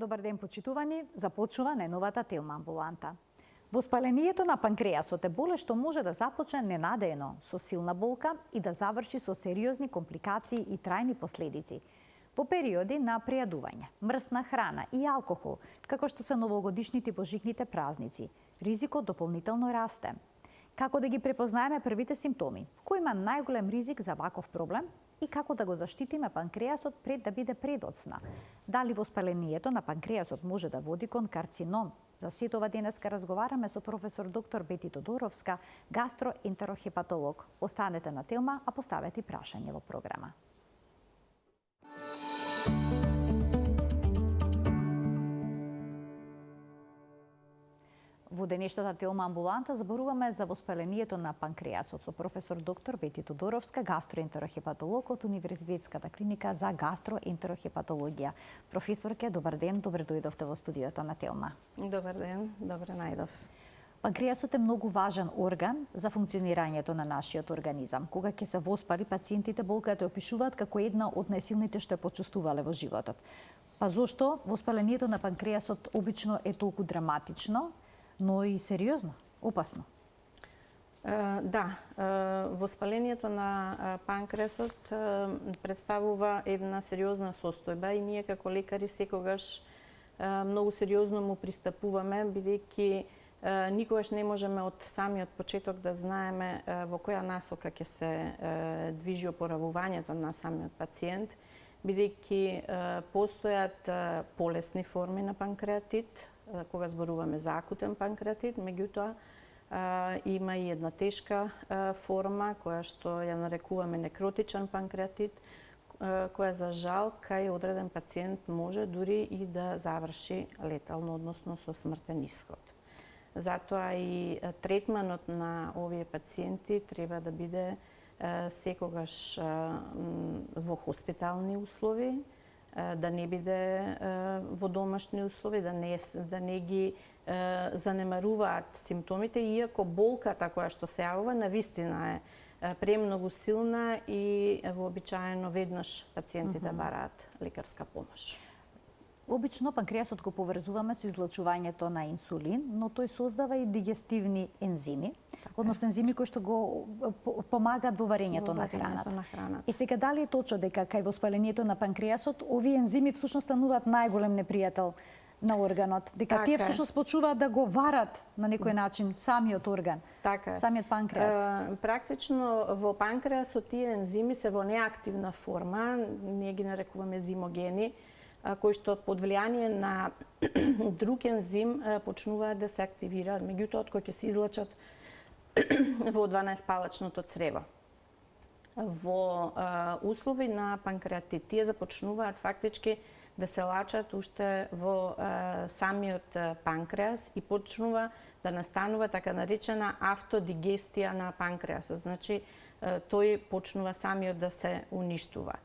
Добар ден, почитувани. Започува најновата Телма амбуланта. Воспалението на панкреасот е болест што може да започне ненадејно со силна болка и да заврши со сериозни компликации и трајни последици. Во периоди на прејадување, мрсна храна и алкохол, како што се новогодишните и божикните празници, ризикот дополнително расте. Како да ги препознаеме првите симптоми? Кој има најголем ризик за ваков проблем? И како да го заштитиме панкреасот пред да биде предоцна? Дали воспалението на панкреасот може да води кон карцином? За сето ова денеска разговараме со професор доктор Бети Тодоровска, гастроентерохепатолог. Останете на Телма, а поставете прашање во програма. Во денешната Телма амбуланта зборуваме за воспалението на панкреасот со професор доктор Бети Тодоровска, гастроентерохепатолог од Универзитетската клиника за гастроентерохепатологија. Професорке, добар ден, добре дојдовте во студиото на Телма. Добар ден, добре најдов. Панкреасот е многу важен орган за функционирањето на нашиот организам. Кога ќе се воспали, пациентите болката ја опишуваат како една од најсилните што ја почувствувале во животот. Па зошто воспалението на панкреасот обично е толку драматично, но и сериозно, опасно? Да, воспалението на панкреасот представува една сериозна состојба и ние како лекари секогаш многу сериозно му пристапуваме, бидејќи никогаш не можеме од самиот почеток да знаеме во која насока ќе се движи опоравувањето на самиот пациент, бидејќи постојат полесни форми на панкреатит, кога зборуваме за акутен панкреатит, меѓутоа има и една тешка форма која што ја нарекуваме некротичен панкреатит, која за жал кај одреден пациент може дури и да заврши летално, односно со смртен исход. Затоа и третманот на овие пациенти треба да биде секогаш во хоспитални услови, да не биде во домашни услови, да не ги занемаруваат симптомите, иако болката која што се јавува навистина е премногу силна и вообичаено веднаш пациентите бараат лекарска помош. Обично панкреасот го поврзуваме со излучувањето на инсулин, но тој создава и дигестивни ензими, односно ензими кои што го помагаат во варењето на храната. И сега дали е точно дека кај воспалението на панкреасот овие ензими всушност стануваат најголем непријател на органот, дека тие всушност почнуваат да го варат на некој начин самиот орган, самиот панкреас? Практично во панкреасот тие ензими се во неактивна форма, ние ги нарекуваме зимогени, кои што под влијание на друг ензим почнуваат да се активираат, меѓутоа кои ќе се излачат во 12-палачното црево. Во услови на панкреатит тие започнуваат фактички да се лачат уште во самиот панкреас и почнува да настанува така наречена автодигестија на панкреасот. Значи, тој почнува самиот да се уништува.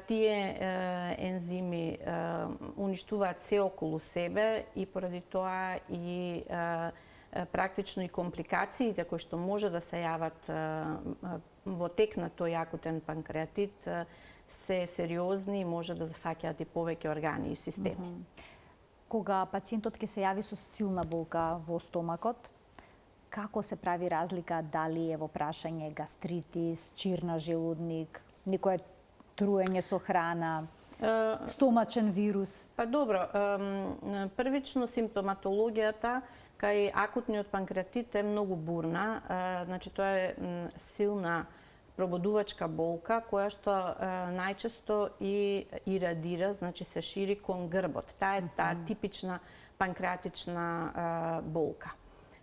Тие ензими уништуваат се околу себе и поради тоа и практично и компликациите кои што може да се јават во тек на тој акутен панкреатит се сериозни и може да зафаќаат и повеќе органи и системи. Кога пациентот ќе се јави со силна болка во стомакот, како се прави разлика дали е во прашање гастритис, чир на желудник, некој труење со храна, стомачен вирус? Па добро, првично симптоматологијата кај акутниот панкреатит е многу бурна, значи тоа е силна пробудувачка болка која што најчесто и ирадира, значи се шири кон грбот. Таа е таа типична панкреатична болка.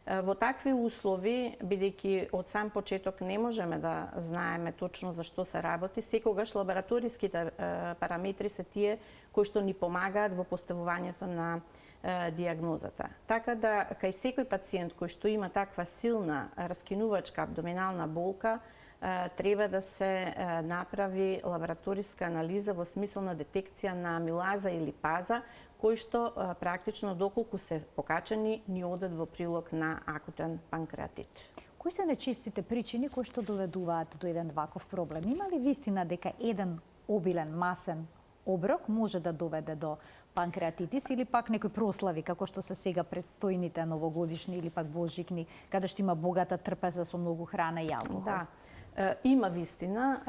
Во такви услови, бидејќи од сам почеток не можеме да знаеме точно за што се работи, секогаш лабораториските параметри се тие кои што ни помагаат во поставувањето на диагнозата. Така да, кај секој пациент кој што има таква силна раскинувачка абдоминална болка, треба да се направи лабораториска анализа во смисол на детекција на амилаза или паза, кои што практично доколку се покачени ни одат во прилог на акутен панкреатит. Кои се најчестите причини кои што доведуваат до еден ваков проблем? Има ли вистина дека еден обилен масен оброк може да доведе до панкреатитис или пак некои прослави, како што се сега предстојните новогодишни или пак божикни, каде што има богата трпеза со многу храна и алкохол? Да. Има вистина,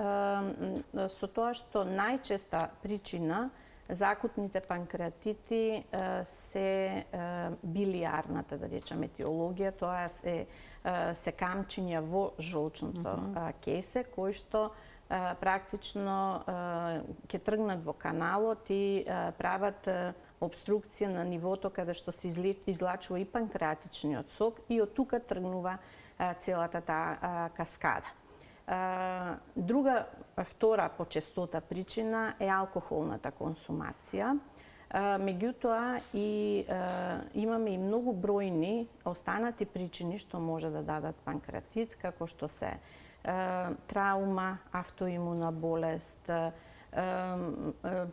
со тоа што најчеста причина за акутните панкреатити се билиарната, да речеме, етиологија, тоа се камчиња во жолчното кесе, кои што практично ќе тргнат во каналот и прават обструкција на нивото каде што се излачува и панкреатичниот сок и од тука тргнува целата таа каскада. Друга, втора по честота причина е алкохолната консумација. Меѓутоа и имаме и многу бројни останати причини што може да дадат панкреатит, како што се траума, автоимуна болест,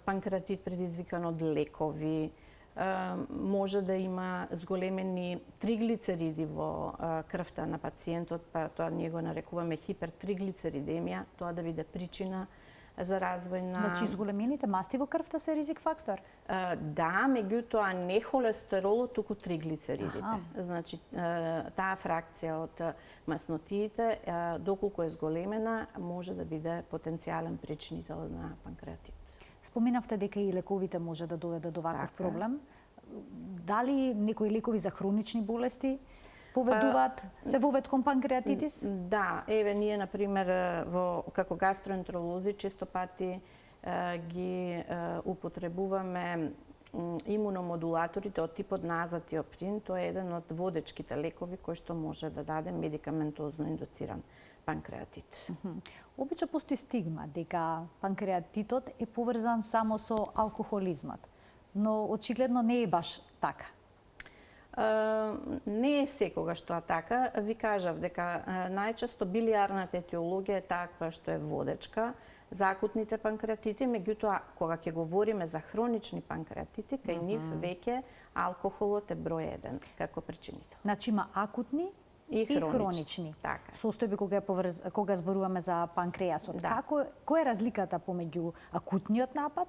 панкреатит предизвикан од лекови, може да има зголемени триглицериди во крвта на пациентот, па тоа ние го нарекуваме хипертриглицеридемија, тоа да биде причина за развој на... Значи, зголемените масти во крвта се ризик фактор? Да, меѓутоа не холестеролот, туку триглицеридите. Значи, таа фракција од маснотиите, доколку е зголемена, може да биде потенцијален причинител на панкреатит. Споминавте дека и лековите може да доведат до ваков проблем. Дали некои лекови за хронични болести се вовед кон панкреатитис? Да, еве ние например како гастроентеролози често пати ги употребуваме имуномодулаторите од типот назатиоприн. Тоа е еден од водечките лекови кој што може да даде медикаментозно индуциран панкреатит. Обично постои стигма дека панкреатитот е поврзан само со алкохолизмот, но очигледно не е баш така. Не е секогаш тоа така. Ви кажав дека најчесто билиарната етиологија е таква што е водечка за акутните панкреатити, меѓутоа кога ќе говориме за хронични панкреатити, кај нив веќе алкохолот е број 1 како причинител. Значи има акутни и хронични така. Состојби кога зборуваме за панкреасот. Да. Која е разликата помеѓу акутниот напад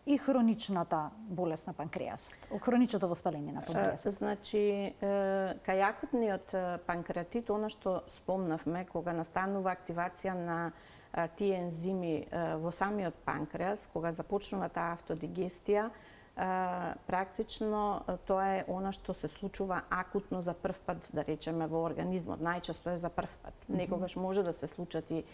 и хроничната болест на панкреасот, хроничното воспаление на панкреасот? Значи, кај акутниот панкреатит, она што спомнавме, кога настанува активација на тие ензими во самиот панкреас, кога започнува таа автодигестија, практично тоа е она што се случува акутно за прв пат, да речеме, во организмот. Најчесто е за прв пат. Некогаш може да се случат и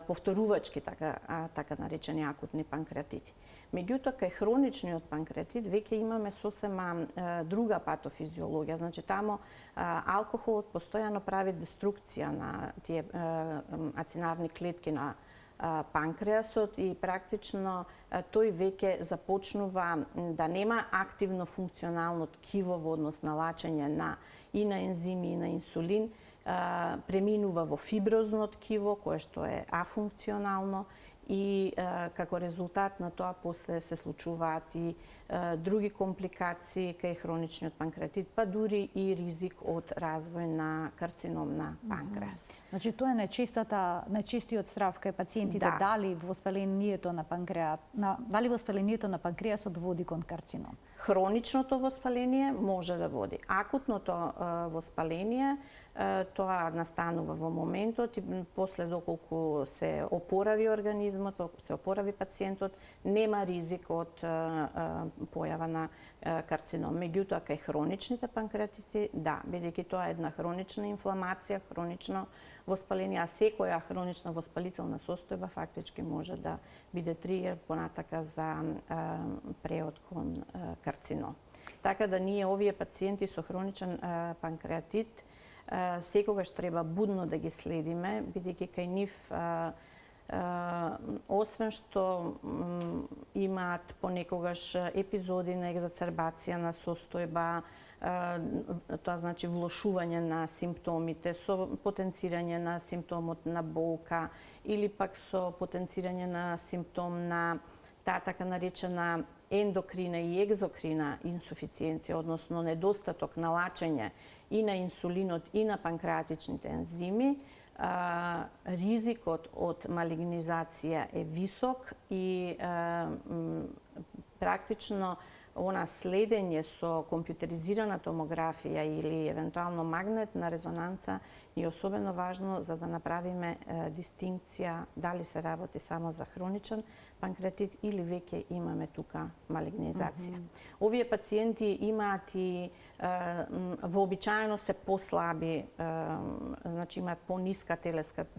повторувачки така наречени акутни панкреатити. Меѓутоа, кај хроничниот панкреатит веќе имаме сосема друга патофизиологија. Значи, тамо алкохолот постојано прави деструкција на тие ацинарни клетки на панкреасот и практично тој веќе започнува да нема активно функционално ткиво во однос на лачење и на ензими и на инсулин, преминува во фиброзно ткиво кое што е афункционално и како резултат на тоа после се случуваат и други компликации кај хроничниот панкреатит, па дури и ризик од развој на карцином на панкреас. Значи тоа е најчестиот страв кај пациентите, дали воспалението на панкреасот води кон карцином. Хроничното воспаление може да води. Акутното воспаление тоа настанува во моментот и после доколку се опорави организмот, се опорави пациентот, нема ризик од појава на карцином. Меѓутоа, кај хроничните панкреатити, да, бидејќи тоа е една хронична инфламација, хронично воспаление, а секоја хронична воспалителна состојба фактички може да биде тригер понатака за преод кон карцином. Така да ние овие пациенти со хроничен панкреатит секогаш треба будно да ги следиме, бидејќи кај нив освен што имаат понекогаш епизоди на екзацербација на состојба, тоа значи влошување на симптомите со потенцирање на симптомот на болка или пак со потенцирање на симптом на таа така наречена ендокрина и екзокрина инсуфициенција, односно недостаток на лачење и на инсулинот и на панкреатичните ензими, ризикот од малигнизација е висок и практично она следење со компјутеризирана томографија или евентуално магнетна резонанца е особено важно за да направиме дистинкција дали се работи само за хроничен панкреатит или веќе имаме тука малигнизација. Овие пациенти имаат и вообичаено се послаби, значи имаат пониска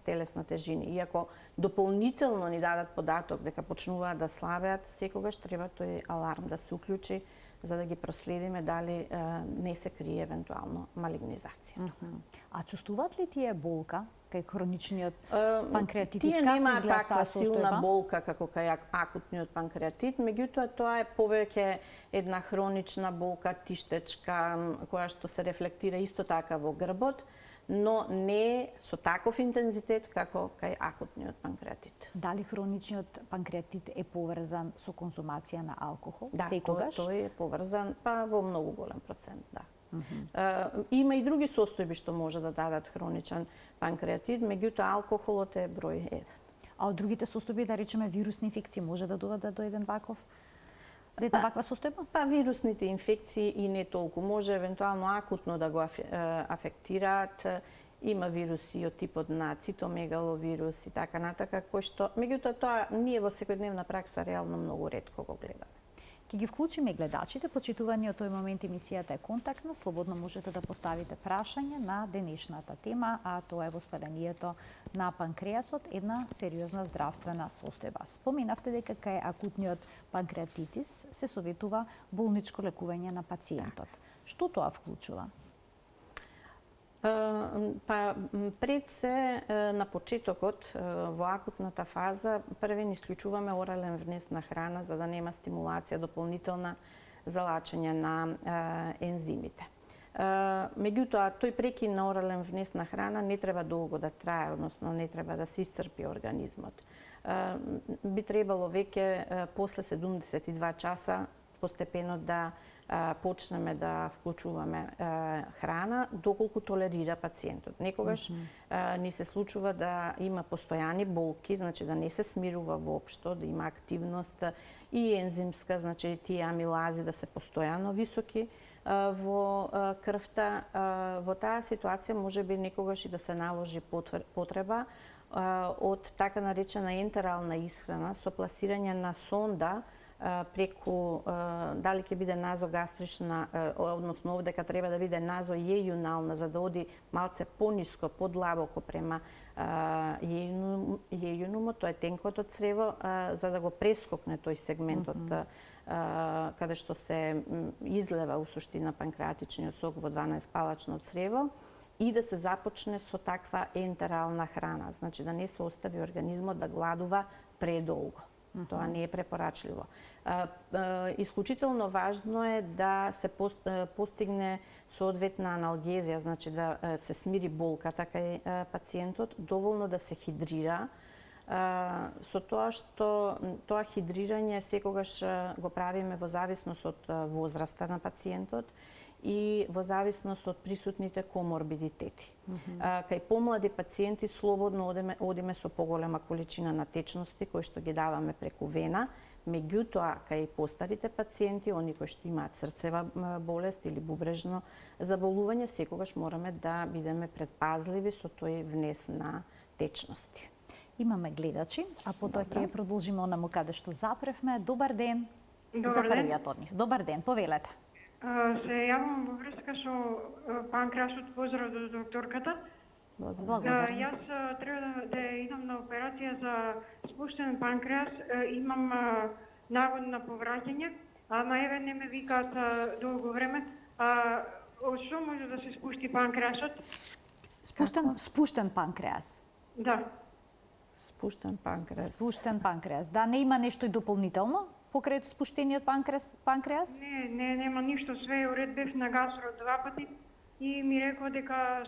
телесна тежина. Иако дополнително ни дадат податок дека почнуваат да слабеат, секогаш треба тој аларм да се уклучи за да ги проследиме дали не се крие евентуално малигнизација. А чувствуваат ли тие болка кај хроничниот панкреатитис? Тие немаат таква силна болка како кај акутниот панкреатит, меѓутоа тоа е повеќе една хронична болка, тиштечка, која што се рефлектира исто така во грбот, но не со таков интензитет како кај акутниот панкреатит. Дали хроничниот панкреатит е поврзан со конзумација на алкохол? Да, секогаш? тој е поврзан во многу голем процент, да. Има и други состојби што може да дадат хроничен панкреатит, меѓутоа алкохолот е број 1. А од другите состојби, да речеме вирусни инфекции, може да доведат до една ваква состојба? Па вирусните инфекции и не толку. Може евентуално акутно да го афектираат. Има вируси од типот на цитомегаловирус и така натака, кој што, меѓутоа тоа ние во секојдневна пракса реално многу ретко го гледаме. Ќе ги вклучиме гледачите, почитувани од тој момент емисијата е контактна, слободно можете да поставите прашање на денешната тема, а тоа е воспалението на панкреасот, една сериозна здравствена состојба. Споминавте дека кај акутниот панкреатитис се советува болничко лекување на пациентот. Што тоа вклучува? Па пред се на почетокот во акутната фаза првен исклучуваме орален внес на храна за да нема стимулација дополнителна за лачење на ензимите. Меѓутоа тој прекин на орален внес на храна не треба долго да трае, односно не треба да се исцрпи организмот. Би требало веќе после 72 часа постепено да почнеме да вклучуваме храна доколку толерира пациентот. Некогаш ни се случува да има постојани болки, значи да не се смирува воопшто, да има активност и ензимска, значи тие амилази да се постојано високи во крвта. Во таа ситуација можеби некогаш и да се наложи потреба од така наречена ентерална исхрана со пласирање на сонда преку дали ќе биде назогастрична, односно овдека треба да биде назојејунална за да оди малце пониско, подлабоко према јејунумот, тоа е тенкото црево, за да го прескокне тој сегментот каде што се излева у суштина панкреатичниот сок во 12-палачно црево и да се започне со таква ентерална храна, значи да не се остави организмот да гладува предолго. Тоа не е препорачливо. Исклучително важно е да се постигне соодветна аналгезија, значи да се смири болката кај пациентот, доволно да се хидрира, со тоа што тоа хидрирање секогаш го правиме во зависност од возраста на пациентот и во зависност од присутните коморбидитети. Кај помлади пациенти слободно одиме со поголема количина на течности кои што ги даваме преку вена, меѓутоа кај постарите пациенти, они кои што имаат срцева болест или бубрежно заболување, секогаш мораме да бидеме предпазливи со тој внес на течности. Имаме гледачи, а потоа ќе продолжиме онаму каде што запревме. Добар ден. Добар за ден. првиот од нив. Добар ден, повелете. Се јавам во врска со панкреасот, поздрав до докторката. Благодарам. Јас треба да идам на операција за спуштен панкреас, имам навод на повраќање, ама еве не ме викаат долго време. Од што може да се спушти панкреасот? Спуштен панкреас. Да. Спуштен панкреас. Спуштен панкреас. Да, не има нешто и дополнително покрај спуштениот панкреас? Не, нема ништо, све е уред, бев на гастро 2 пати и ми рекоа дека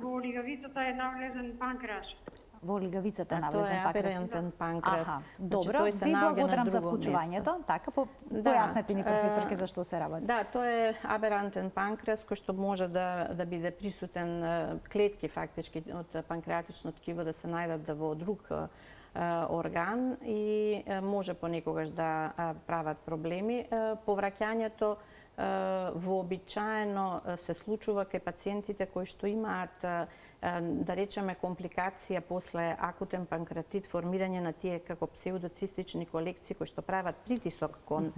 во лигавицата е навлезен панкреасот. Во лигавицата Тоа навлезен е панкреас. аперентен панкреас. Аха, Значи, добро, тој се ви наоѓа на благодарам за друго вклучувањето. место. Така, Да. појаснете ни, професорке, за што се работи. Да, тоа е аберантен панкреас кој што може да биде присутен клетки фактички од панкреатично ткиво да се најдат во друг орган и може понекогаш да прават проблеми. Повраќањето вообичаено се случува кај пациентите кои што имаат, да речеме, компликација после акутен панкреатит, формирање на тие како псевдоцистични колекции кои што прават притисок кон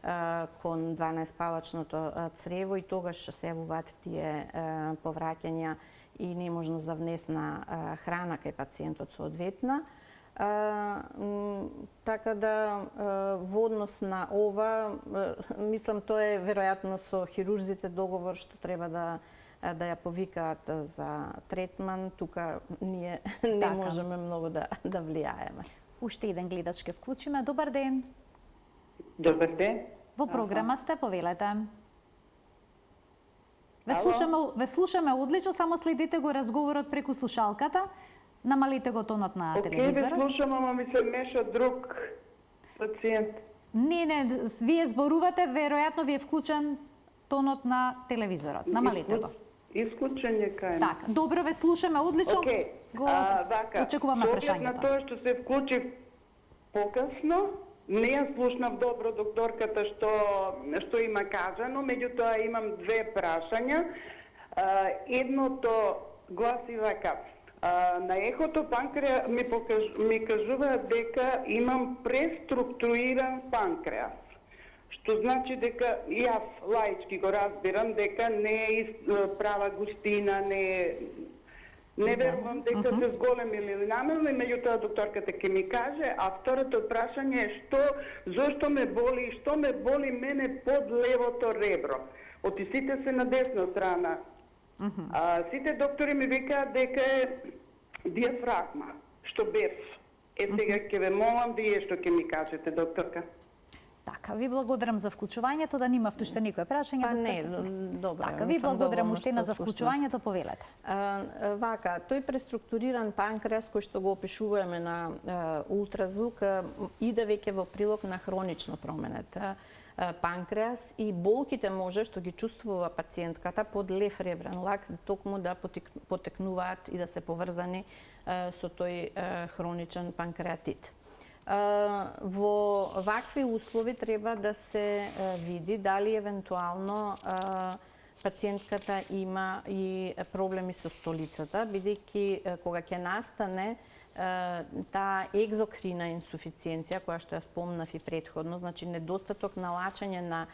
12-палачното црево и тогаш се јавуваат тие повраќања и неможност за внес на храна кај пациентот соодветна. Така да, во однос на ова, мислам, тоа е веројатно со хирурзите договор што треба да ја повикаат за третман. Тука ние не можеме многу да влијаеме. Уште еден гледач ке вклучиме. Добар ден. Добар ден. Во програма сте, повелете. Ве слушаме одлично, само следите го разговорот преку слушалката. Намалите го тонот на телевизорот. Океј, ве слушам, ама ми се меша друг пациент. Не, вие зборувате, веројатно ви е вклучен тонот на телевизорот. Намалите го. Исклучен е кај. Така, добро, ве слушаме одлично. Океј, очекуваме прашањето. На тоа што се вклучи покасно, не ја слушнав добро докторката што има кажано, меѓутоа имам две прашања. Едното гласи вака: на ехото панкреас ми кажуваат дека имам преструктуриран панкреас. Што значи дека јас лаички го разбирам дека не е права густина, не верувам дека се зголемили или намалили, меѓутоа докторката ќе ми каже. А второто прашање е зошто ме боли и што ме боли мене под левото ребро. Оти сите се на десна страна. Сите доктори ми викаат дека е диафрагма, што бев. Сега ќе ве молам вие што ќе ми кажете, докторка. Така, ви благодарам за вклучувањето, да немавте уште никое прашање. Па не, добро. Така, ви благодарам уште за вклучувањето, повелете. Вака, тој преструктуриран панкреас кој што го опишуваме на ултразвук иде веќе во прилог на хронично променет панкреас и болките може што ги чувствува пациентката под лев ребрен лак токму да потекнуваат и да се поврзани со тој хроничен панкреатит. Во вакви услови треба да се види дали евентуално пациентката има и проблеми со столицата, бидејќи кога ќе настане таа екзокрина инсуфициенција, која што ја спомнав и претходно, значи недостаток на лачење на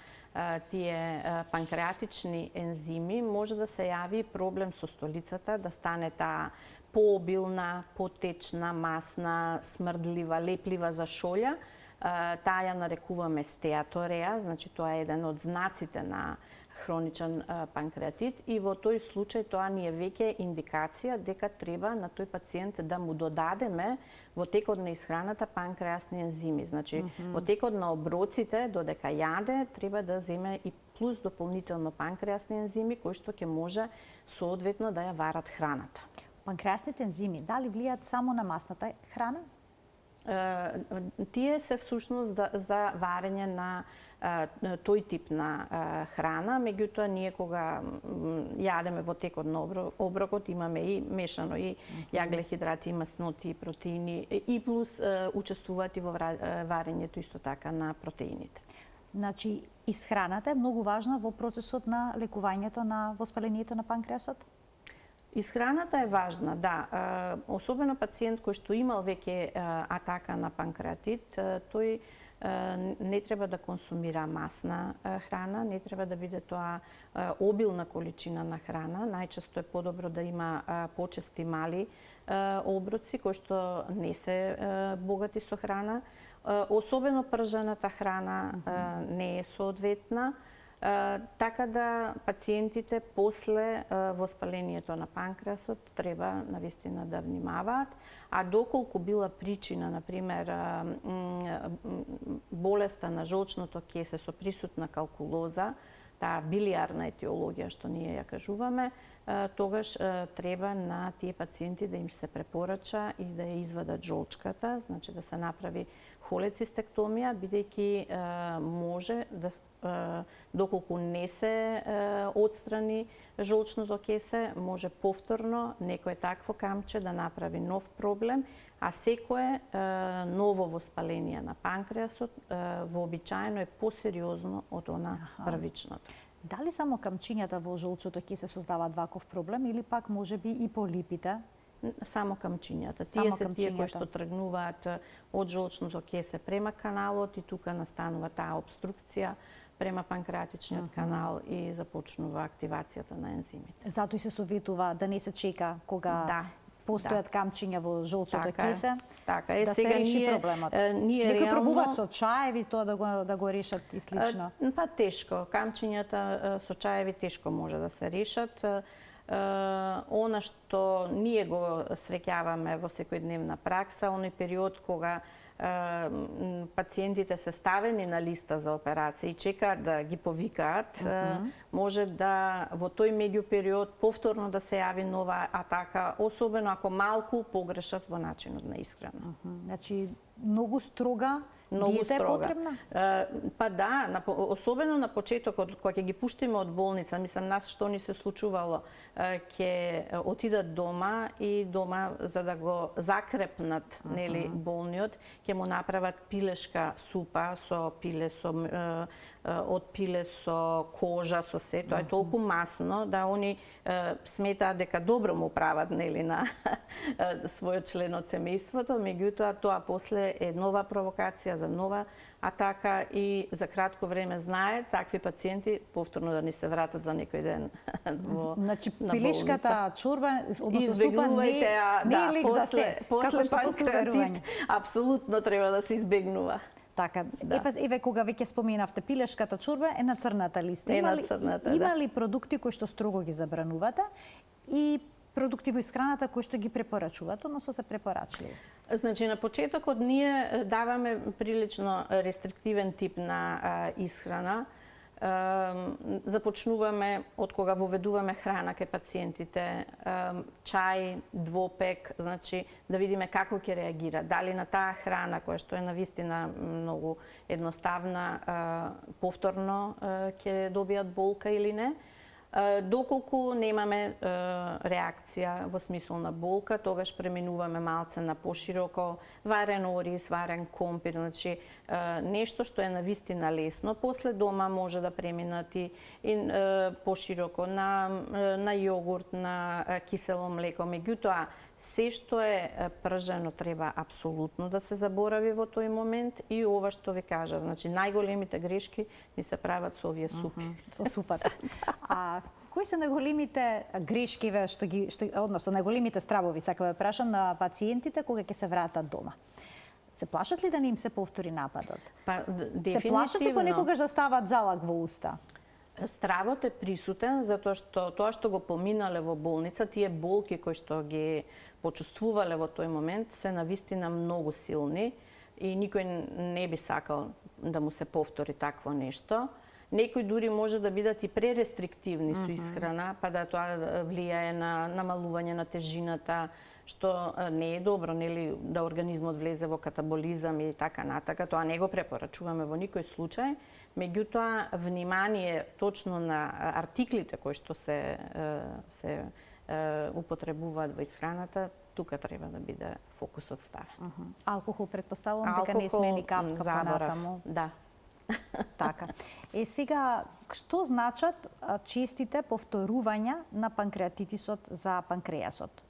тие панкреатични ензими, може да се јави проблем со столицата, да стане таа пообилна, потечна, масна, смрдлива, леплива за шолја. Таа ја нарекуваме стеатореја, значи тоа е еден од знаците на хроничен панкреатит и во тој случај тоа ни е веќе индикација дека треба на тој пациент да му додадеме во текот на исхраната панкреасни ензими. Значи, во текот на оброците, додека јаде, треба да земе и плюс дополнително панкреасни ензими кои што ќе може соодветно да ја варат храната. Панкреасните ензими, дали влијаат само на масната храна? Тие се всушност за варење на тој тип на храна, меѓутоа ние кога јадеме во текот на оброкот имаме и мешано и јаглехидрати, и масноти, и протеини и плюс учествуваат и во варењето исто така на протеините. Значи, исхраната е многу важна во процесот на лекувањето на воспалението на панкреасот? Исхраната е важна, да. Особено пациент кој што имал веќе атака на панкреатит, тој не треба да консумира масна храна, не треба да биде тоа обилна количина на храна. Најчесто е подобро да има почести мали оброци кои што не се богати со храна. Особено пржаната храна не е соодветна. Така да пациентите после воспалението на панкреасот треба навистина да внимаваат, а доколку била причина, например, болеста на жолчното кесе со присутна калкулоза, таа билиарна етиологија што ние ја кажуваме, тогаш треба на тие пациенти да им се препорача и да ја извадат жолчката, значи да се направи холецистектомија, бидејќи може да доколку не се отстрани жолчното кесе, може повторно некое такво камче да направи нов проблем, а секое ново воспаление на панкреасот вообичаено е посериозно од она првичното. Дали само камчињата во жолчото ќе се создаваат ваков проблем или пак можеби и полипите? Само камчињата. Само Тие се тие кои камчињата. што тргнуваат од жолчното кесе према каналот и тука настанува таа обструкција према панкреатичниот канал и започнува активацијата на ензимите. Затоа и се советува да не се чека кога постојат камчиња во жолчото кесе, така да се реши проблемот. Некои пробуваат со чаеви тоа да го решат и слично. Па тешко, камчињата со чаеви тешко може да се решат. Она што ние го среќаваме во секојдневна пракса, оној период кога пациентите се ставени на листа за операција и чекаат да ги повикаат, може да во тој меѓупериод повторно да се јави нова атака, особено ако малку погрешат во начинот на исхрана. Значи, многу строга диета е потребна? Па да, особено на почетокот, кога ќе ги пуштиме од болница, мислам, нас што ни се случувало, ќе отидат дома и дома, за да го закрепнат нели, болниот, ќе му направат пилешка супа со пиле, од пиле со кожа, со се. Тоа е толку масно да они сметаат дека добро му прават нели, на својот член од семејството, меѓутоа тоа после е нова провокација за нова атака и за кратко време знае такви пациенти повторно да ни се вратат за некој ден во Значи, пилешката чорба, односно супа, не е лек за се, како што постуверување. Апсолутно треба да се избегнува. Така, еве кога веќе споменавте пилешката чорба е на црната листа. Има ли продукти кои што строго ги забранувате и продукти во исхраната кои што ги препорачуваат, односно се препорачливи? Значи, на почетокот ние даваме прилично рестриктивен тип на исхрана. Започнуваме од кога воведуваме храна кај пациентите, чај, двопек, значи да видиме како ќе реагира, дали на таа храна која што е навистина многу едноставна, повторно ќе добијат болка или не. Доколку немаме реакција во смисол на болка, тогаш преминуваме малце на пошироко варен ориз, варен компир, значи нешто што е навистина лесно. После дома може да преминат и пошироко на јогурт, на кисело млеко. Меѓутоа, се што е пржено треба апсолутно да се заборави во тој момент и ова што ви кажав, значи најголемите грешки ни се прават со овие супи. Со супата. А кои се најголемите грешки односно најголемите стравови, сакам да прашам на пациентите кога ќе се вратат дома? Се плашат ли да не им се повтори нападот? Па Се дефинитивно. плашат ли понекогаш да стават залак во уста? Стравот е присутен затоа што тоа што го поминале во болница, тие болки кои што ги почувствувале во тој момент се навистина многу силни и никој не би сакал да му се повтори такво нешто. Некои дури може да бидат и пререстриктивни со исхрана, па да тоа влијае на намалување на тежината, што не е добро, нели, да организмот влезе во катаболизам и така натака. Тоа не го препорачуваме во никој случај. Меѓутоа, внимание точно на артиклите кои што се употребуваат во исхраната, тука треба да биде фокусот ставен. Алкохол, предпоставувам дека не сме ни капка понатаму. Да. Така. Сега, што значат честите повторувања на панкреатитисот за панкреасот?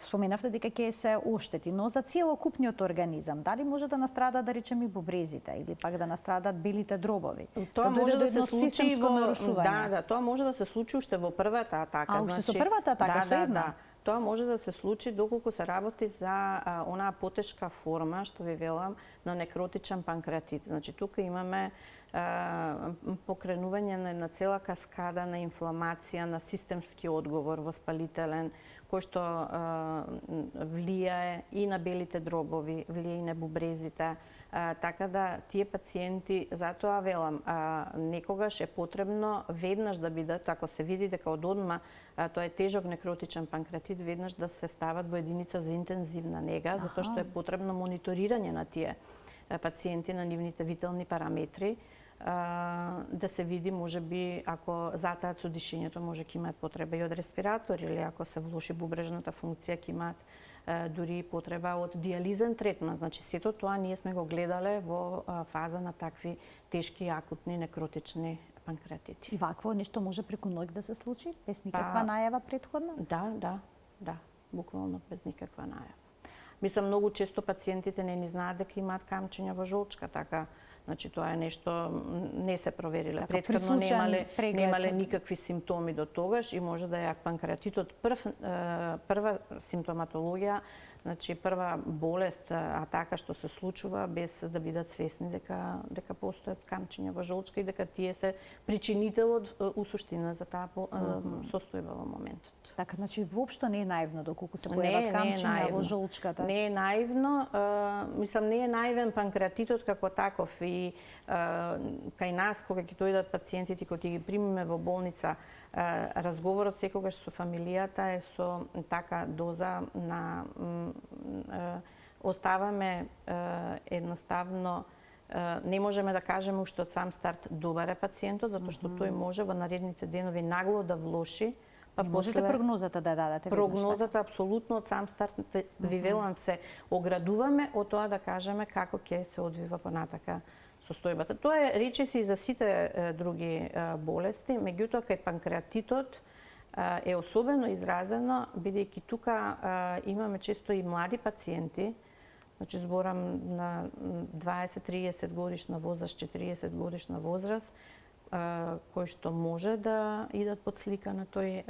Споменавте дека ќе се оштети, но за целокупниот организам, дали може да настрадат, да речеме, и бубрезите или пак да настрадат белите дробови? Тоа може да се случи системско нарушување. Да, тоа може да се случи уште во првата атака. А уште со првата атака, со една? Тоа може да се случи доколку се работи за онаа потешка форма, што ви велам, на некротичен панкреатит. Значи, тука имаме покренување на цела каскада на инфламација, на системски одговор воспалителен, кој што влијае и на белите дробови, влијае и на бубрезите, така да тие пациенти, затоа велам, некогаш е потребно веднаш да бидат, ако се види дека од одма тоа е тежок некротичен панкреатит, веднаш да се стават во единица за интензивна нега, затоа што е потребно мониторирање на тие пациенти на нивните витални параметри, да се види, може би, ако затаат со дишењето, може ќе имаат потреба и од респиратор, или ако се влоши бубрежната функција, ќе имаат дури потреба од диализен третман. Значи сето тоа ние сме го гледале во фаза на такви тешки акутни некротични панкреатити. И вакво нешто може преку ноќ да се случи без никаква најава претходна? Да, буквално без никаква најава. Мислам, многу често пациентите не ни знаат дека имаат камчиња во жолчка, така, значи тоа е нешто не се провериле. Така, претходно немале никакви симптоми до тогаш и може да е панкреатитот прва симптоматологија, значи прва болест, а така што се случува без да бидат свесни дека постојат камчиња во жолчка и дека тие се причинителот у суштина за таа состојба во моментот. Така, значи воопшто не е наивно доколку се појават камчиња во жолчката. Не е наивно, мислам не е наивен панкреатитот како таков и кај нас кога ќе дојдат пациентите кога ќе ги примиме во болница, разговорот секогаш со фамилијата е со така доза на оставаме едноставно не можеме да кажеме уште од сам старт добар е пациентот, затоа што тој може во наредните денови нагло да влоши. Не можете прогнозата да дадете? Прогнозата апсолутно од сам старт ви велам се оградуваме од тоа да кажеме како ќе се одвива понатака состојбата. Тоа е речиси и за сите други болести, меѓутоа кај панкреатитот е особено изразено, бидејќи тука имаме често и млади пациенти, значи зборам на 20-30 годишна возраст, 40 годишна возраст, кои што може да идат под слика на тој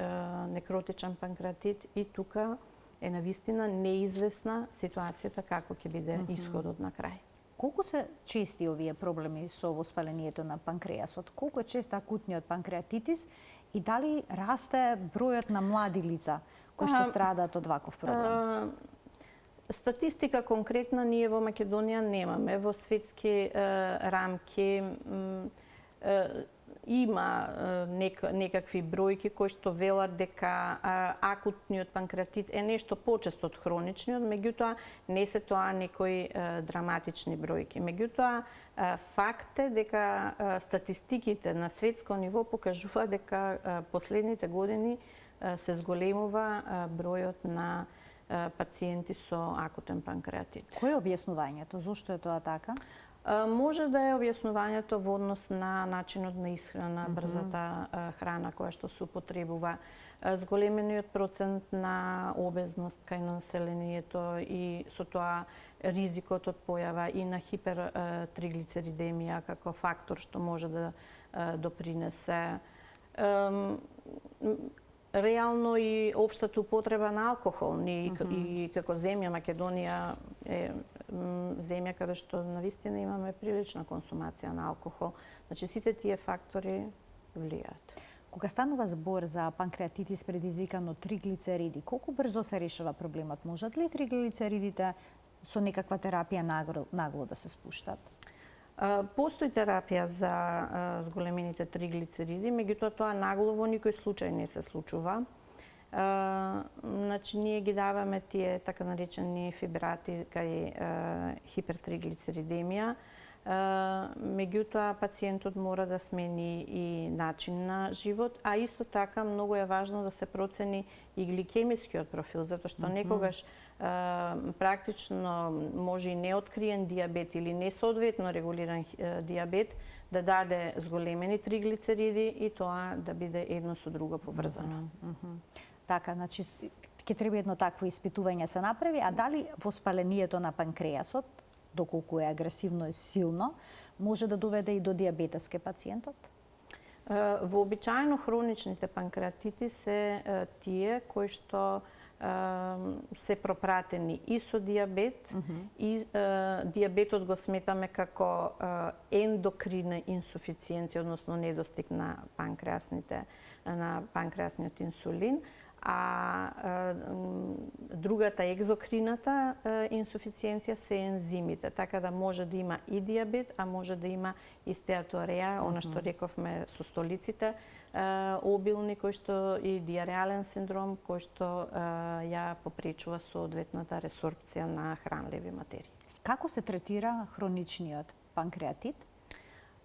некротичен панкреатит и тука е навистина неизвестна ситуацијата како ќе биде исходот на крај. Колку се чести овие проблеми со воспалението на панкреасот? Колку е чест акутниот панкреатитис и дали расте бројот на млади лица кои што страдаат од ваков проблем? Статистика конкретна ние во Македонија немаме. Во светски рамки има некакви бројки кои што велат дека акутниот панкреатит е нешто почесто од хроничниот, меѓутоа не се тоа некои драматични бројки. Меѓутоа факт е дека статистиките на светско ниво покажуваат дека последните години се зголемува бројот на пациенти со акутен панкреатит. Кој е објаснувањето? Зошто е тоа така? Може да е објаснувањето во однос на начинот на исхрана, брзата храна која што се употребува, зголемениот процент на обезност кај населението и со тоа ризикот од појава и на хипертриглицеридемија како фактор што може да допринесе. Реално и општата употреба на алкохол. Ние и како земја Македонија е земја каде што навистина имаме прилична консумација на алкохол. Значи сите тие фактори влијаат. Кога станува збор за панкреатитис предизвикан од триглицериди, колку брзо се решава проблемот? Можат ли триглицеридите со некаква терапија нагло да се спуштат? Постои терапија за зголемените триглицериди, меѓутоа тоа нагло во никој случај не се случува. Значи ние ги даваме тие така наречени фибрати кај хипертриглицеридемија, меѓутоа пациентот мора да смени и начин на живот, а исто така многу е важно да се процени и гликемискиот профил, затоа што некогаш практично може и неоткриен диабет или несоодветно регулиран диабет да даде зголемени триглицериди и тоа да биде едно со друго поврзано. Така, значи ќе треба едно такво испитување се направи, а дали воспалението на панкреасот, доколку е агресивно и силно, може да доведе и до диабетес кај пациентот? Вообичаено хроничните панкреатити се тие кои што се пропратени и со диабет, и диабетот го сметаме како ендокрина инсуфициенција, односно недостиг на панкреасниот инсулин, а другата екзокрината инсуфициенција се ензимите, така да може да има и диабет, а може да има и стеатореја, она што рековме со столиците, обилни кои што и диареален синдром кој што ја попречува соодветната ресорбција на хранливи материи. Како се третира хроничниот панкреатит?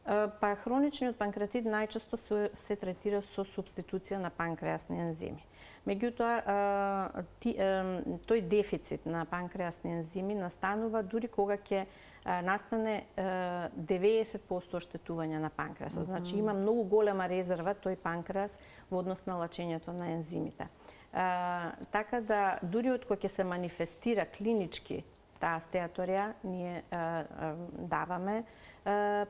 Па хроничниот панкреатит најчесто се третира со субституција на панкреасни ензими. Меѓутоа, тој дефицит на панкреасни ензими настанува дури кога ќе настане 90% оштетување на панкреасот. Значи има многу голема резерва тој панкреас во однос на лачењето на ензимите. Така да дури од кога ќе се манифестира клинички таа стеаторија, ние даваме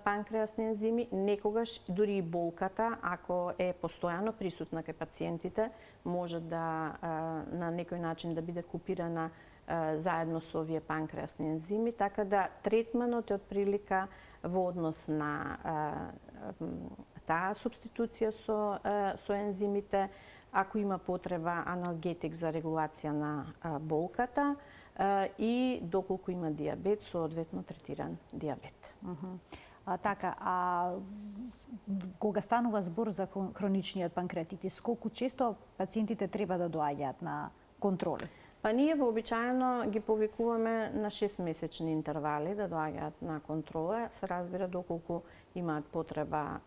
панкреасни ензими, некогаш дури и болката, ако е постојано присутна кај пациентите, може да на некој начин да биде купирана заедно со овие панкреасни ензими, така да третманот е отприлика во однос на таа субституција со ензимите, ако има потреба аналгетик за регулација на болката и доколку има дијабет, соодветно третиран дијабет. Кога станува збор за хроничниот панкреатитис, колку често пациентите треба да доаѓаат на контроли? Па ние вообичаено ги повикуваме на 6-месечни интервали да доаѓаат на контрола. Се разбира доколку имаат потреба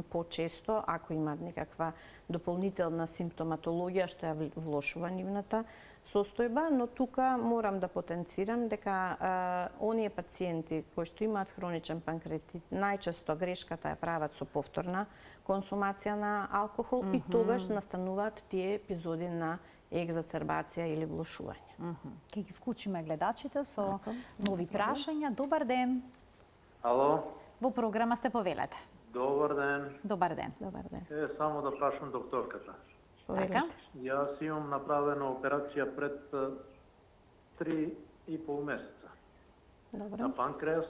по-често, ако имаат некаква дополнителна симптоматологија што ја влошува нивната состојба, но тука морам да потенцирам дека оние пациенти кои што имаат хроничен панкреатит, најчесто грешката ја прават со повторна консумација на алкохол и тогаш настануваат тие епизоди на екзацербација или влошување. Ке ги вклучиме гледачите со нови прашања. Добар ден. Ало. Во програма сте, повелете. Добар ден. Добар ден. Добар ден. Само да прашам докторката. Така? Јас имам направена операција пред 3,5 месеца. Добро. На панкреас,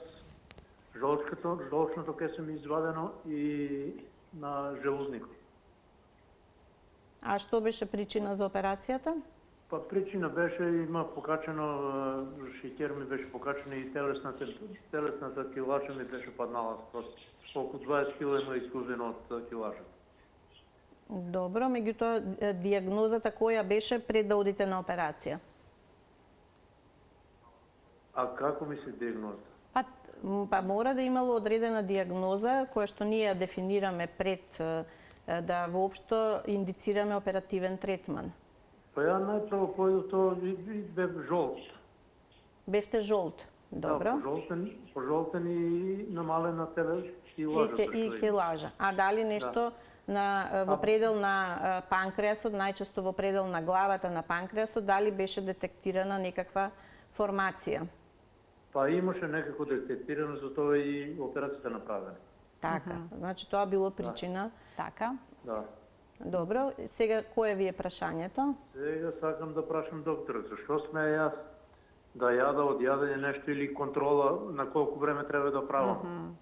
жолчното ке се ми извадено и на желузникот. А што беше причина за операцијата? Па причина беше, има покачено, шеќер ми беше покачено и телесната килажа ми беше паднала. Околу 20 кг има изгубено од килажата. Добро, меѓутоа дијагнозата која беше пред да одите на операција? А како мисли дијагноза? Па мора да имало одредена дијагноза која што ние ја дефинираме пред да воопшто индицираме оперативен третман. Па ја најпрво појдов бев жолт. Бевте жолт, добро. Да, пожолтен и намалена килажа. И килажа. А дали нешто во предел на панкреасот, најчесто во предел на главата на панкреасот, дали беше детектирана некаква формација? Па имаше некако детектирано, затоа и операцијата направена. Така, значи тоа било причина. Така. Да. Добро, сега кое ви е прашањето? Сега сакам да прашам докторот, зашто сме јас да јада од јадење нешто или контрола на колку време треба да правам?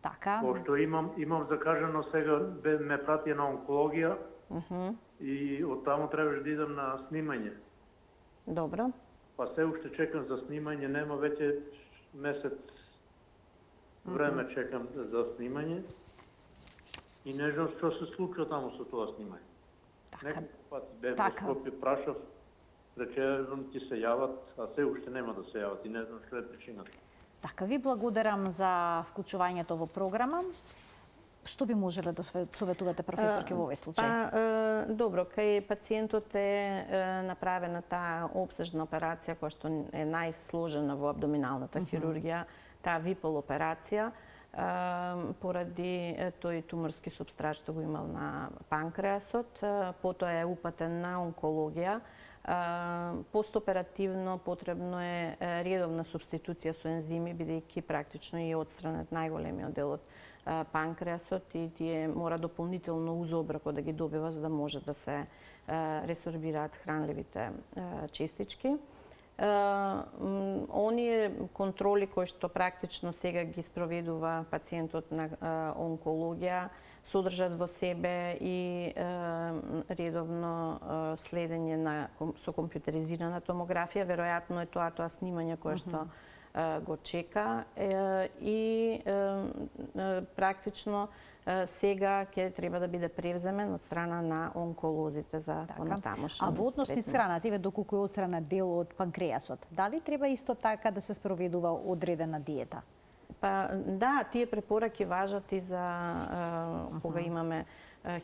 Така. Пошто имам закажано сега, ме прати на онкологија и од таму требаш да идам на снимање. Добро. Па се уште чекам за снимање, нема веќе месец време чекам за снимање. И не знам што се случува таму со тоа снимање. Неколку пати бев во Скопје, прашав, рече ти се јават, а се уште нема да се јават и не знам што е причината. Така, ви благодарам за вклучувањето во програма. Што би можеле да советувате, професорке, во овој случај? Добро, кај пациентот е направена таа опсежна операција која што е најсложена во абдоминалната хирургија, таа випол операција, поради тој туморски субстрат што го имал на панкреасот, потоа е упатен на онкологија. Постоперативно потребно е редовна субституција со ензими, бидејќи практично е отстранет најголемиот дел од панкреасот и тие мора дополнително узобрако да ги добива за да може да се ресорбираат хранливите честички. Оние контроли кои што практично сега ги спроведува пациентот на онкологија содржат во себе и редовно следење со компјутеризирана томографија, веројатно е тоа снимање кое што го чека и практично сега ќе треба да биде превземен од страна на онколозите за понатамошен. А во однос на исхраната, доколку е отстранет дел од панкреасот, дали треба исто така да се спроведува одредена диета? Па да, тие препораки важат и за кога имаме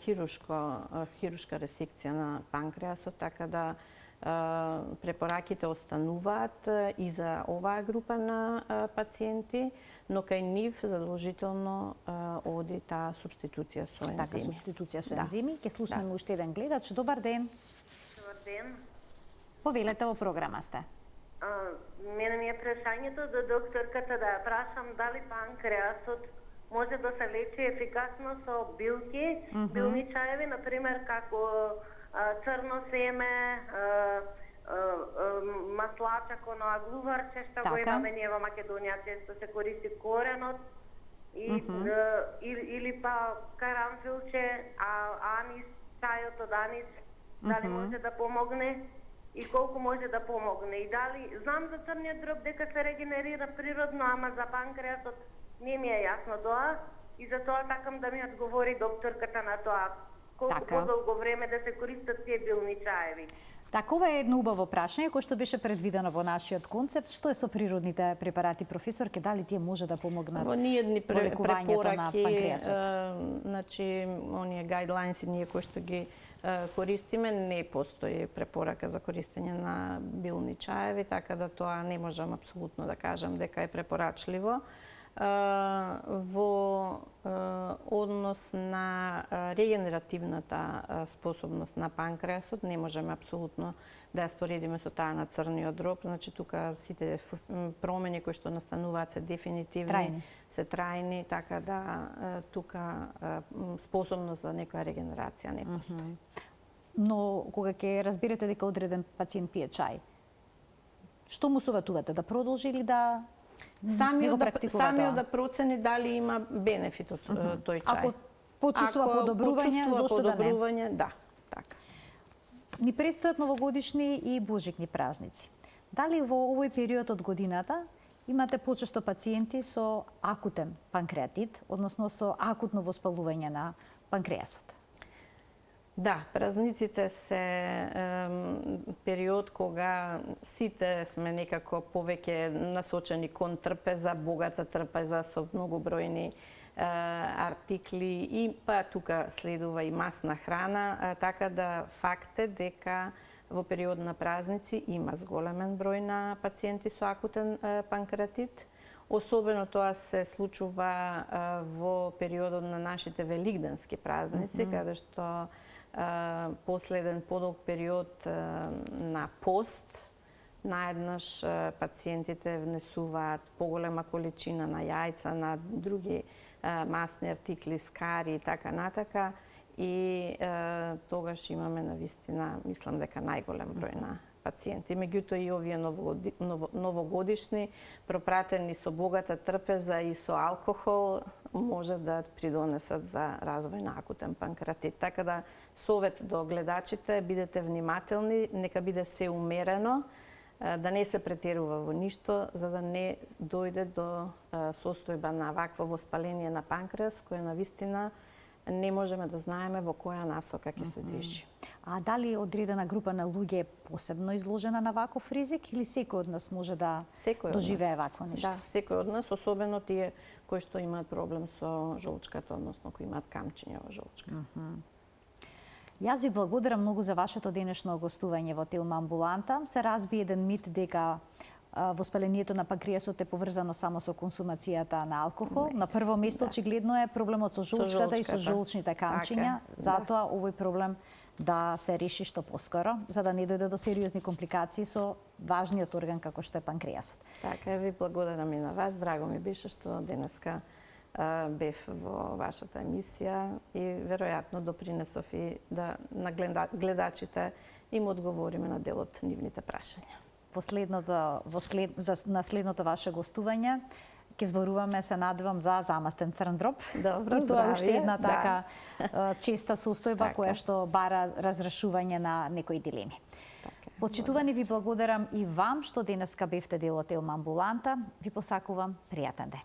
хирушка ресекција на панкреасот, така да препораките остануваат и за оваа група на пациенти, но кај нив задолжително оди таа субституција со ензими. Така, субституција со ензими. Ќе слушнеме уште еден гледач. Добар ден. Добар ден. Повелете, во програма сте. Мене ми е прашањето до докторката да ја прашам дали панкреасот може да се лечи ефикасно со билки, билни чаеви, например како црно семе, маслача кон аглуварче, што го имаме ние во Македонија, често се користи коренот, или па карамфилче, анис, чајот од анис, дали може да помогне и колку може да помогне. И дали, знам за црниот дроб дека се регенерира природно, ама за панкреасот не ми е јасно тоа и за тоа сакам да ми одговори докторката на тоа. Колку подолго време да се користат тие билни чаеви. Така, ова е едно убаво прашање кој што беше предвидено во нашиот концепт. Што е со природните препарати, професорке? Дали тие може да помогнат во лекувањето на панкреасот? Значи, оние гайдлайнси ние кои што ги користиме, не постои препорака за користење на билни чаеви, така да тоа не можам апсолутно да кажам дека е препорачливо. Во однос на регенеративната способност на панкреасот не можеме апсолутно да ја споредиме со таа на црниот дроб. Значи тука сите промени кои што настануваат се дефинитивни, се трајни, така да тука способност за некоја регенерација не постои. Но кога ќе разберете дека одреден пациент пие чај, што му советувате, да продолжи или да самиот да процени дали има бенефит од тој чај. Ако почувствува подобрување, зошто да не? Да, така. Ни престојат новогодишни и божикни празници. Дали во овој период од годината имате почесто пациенти со акутен панкреатит, односно со акутно воспалување на панкреасот? Да, празниците се период кога сите сме некако повеќе насочени кон трпеза, богата трпеза со многобројни артикли и па тука следува и масна храна, така да факт е дека во период на празници има зголемен број на пациенти со акутен панкреатит. Особено тоа се случува во периодот на нашите велигденски празници, каде што последен подолг период на пост, наеднаш пациентите внесуваат поголема количина на јајца, на други масни артикли, скари и така натака, и тогаш имаме навистина, мислам дека најголем број на пациенти. Меѓутоа и овие новогодишни, пропратени со богата трпеза и со алкохол, може да придонесат за развој на акутен панкреатит. Така да совет до гледачите, бидете внимателни, нека биде се умерено, да не се претерува во ништо, за да не дојде до состојба на вакво воспаление на панкреас, кој навистина не можеме да знаеме во која насока ќе се движи. А дали одредена група на луѓе е посебно изложена на ваков ризик или секој од нас може да доживее вакво нешто? Да, секој од нас, особено тие кои што имаат проблем со жолчката, односно кои имаат камчиња во жолчка. Јас ви благодарам многу за вашето денешно гостување во Телма амбуланта. Се разби еден мит дека воспалението на панкреасот е поврзано само со консумацијата на алкохол. На прво место очигледно е проблемот со жолчката и со жолчните камчиња. Затоа овој проблем да се реши што поскоро, за да не дојде до сериозни компликации со важниот орган како што е панкреасот. Така, ви благодарам и на вас. Драго ми беше што денеска бев во вашата емисија и веројатно допринесов и да на гледачите им одговориме на дел од нивните прашања. На следното ваше гостување ќе зборуваме, се надевам, за замастен црн дроб. Добро, и тоа уште една така честа состојба која што бара разрешување на некои дилеми. Почитувани, ви благодарам и вам што денеска бевте дел од Телма амбуланта. Ви посакувам пријатен ден.